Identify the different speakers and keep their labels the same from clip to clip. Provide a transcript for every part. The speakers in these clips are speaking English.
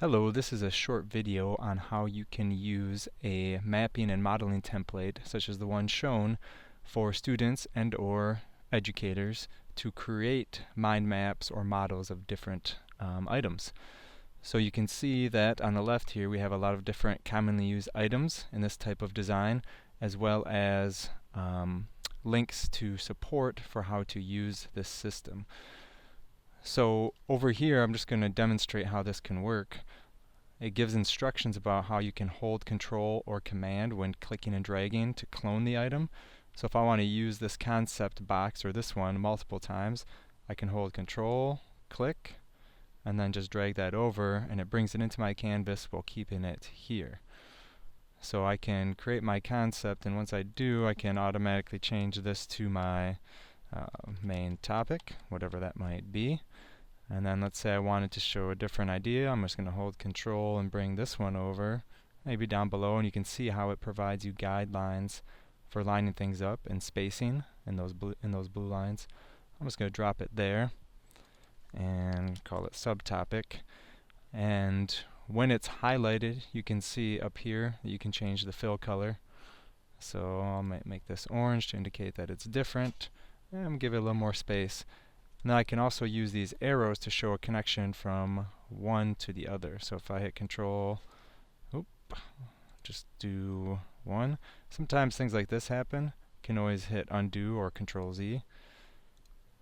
Speaker 1: Hello, this is a short video on how you can use a mapping and modeling template, such as the one shown, for students and or educators to create mind maps or models of different items. So you can see that on the left here we have a lot of different commonly used items in this type of design, as well as links to support for how to use this system. So over here I'm just going to demonstrate how this can work. It gives instructions about how you can hold Control or Command when clicking and dragging to clone the item. So if I want to use this concept box or this one multiple times, I can hold Control, click, and then just drag that over, and it brings it into my canvas while keeping it here. So I can create my concept, and once I do, I can automatically change this to my main topic, whatever that might be. And then let's say I wanted to show a different idea. I'm just going to hold Control and bring this one over, maybe down below, and you can see how it provides you guidelines for lining things up and spacing in those blue lines. I'm just going to drop it there and call it subtopic. And when it's highlighted, you can see up here that you can change the fill color. So I might make this orange to indicate that it's different, and give it a little more space. Now I can also use these arrows to show a connection from one to the other. So if I hit Control, just do one. Sometimes things like this happen. You can always hit Undo or Control Z.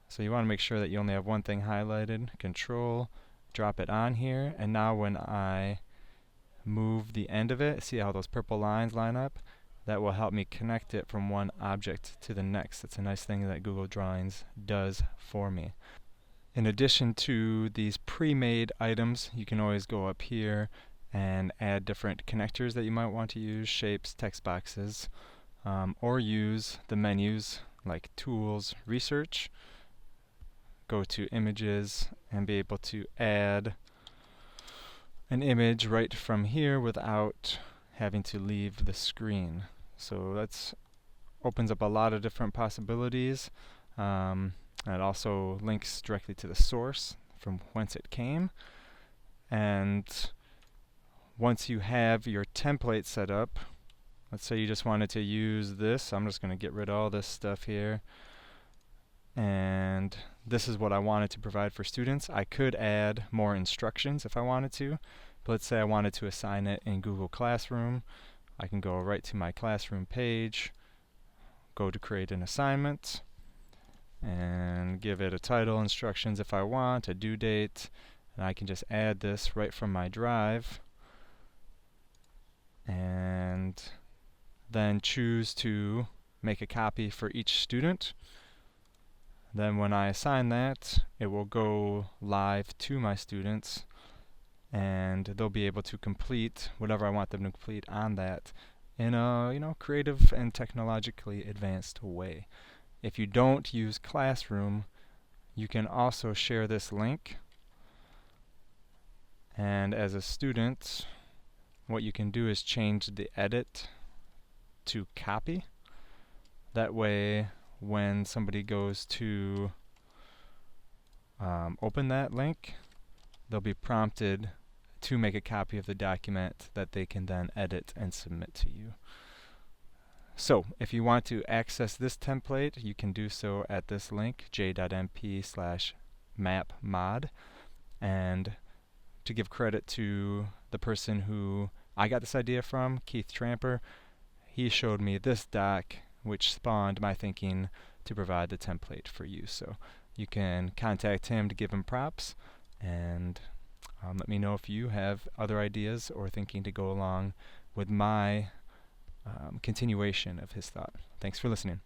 Speaker 1: So you want to make sure that you only have one thing highlighted. Control, drop it on here, and now when I move the end of it, see how those purple lines line up? That will help me connect it from one object to the next. It's a nice thing that Google Drawings does for me. In addition to these pre-made items, you can always go up here and add different connectors that you might want to use, shapes, text boxes, or use the menus like Tools, Research, go to Images, and be able to add an image right from here without having to leave the screen. So that opens up a lot of different possibilities. It also links directly to the source from whence it came. And once you have your template set up, let's say you just wanted to use this. I'm just going to get rid of all this stuff here. And this is what I wanted to provide for students. I could add more instructions if I wanted to. But let's say I wanted to assign it in Google Classroom. I can go right to my classroom page, go to create an assignment, and give it a title, instructions if I want, a due date, and I can just add this right from my drive, and then choose to make a copy for each student. Then when I assign that, it will go live to my students, and they'll be able to complete whatever I want them to complete on that in a creative and technologically advanced way. If you don't use Classroom, you can also share this link, and as a student what you can do is change the edit to copy. That way when somebody goes to open that link, they'll be prompted to make a copy of the document that they can then edit and submit to you. So if you want to access this template, you can do so at this link, j.mp/mapmod. And to give credit to the person who I got this idea from, Keith Tramper, he showed me this doc which spawned my thinking to provide the template for you. So you can contact him to give him props, and let me know if you have other ideas or thinking to go along with my continuation of his thought. Thanks for listening.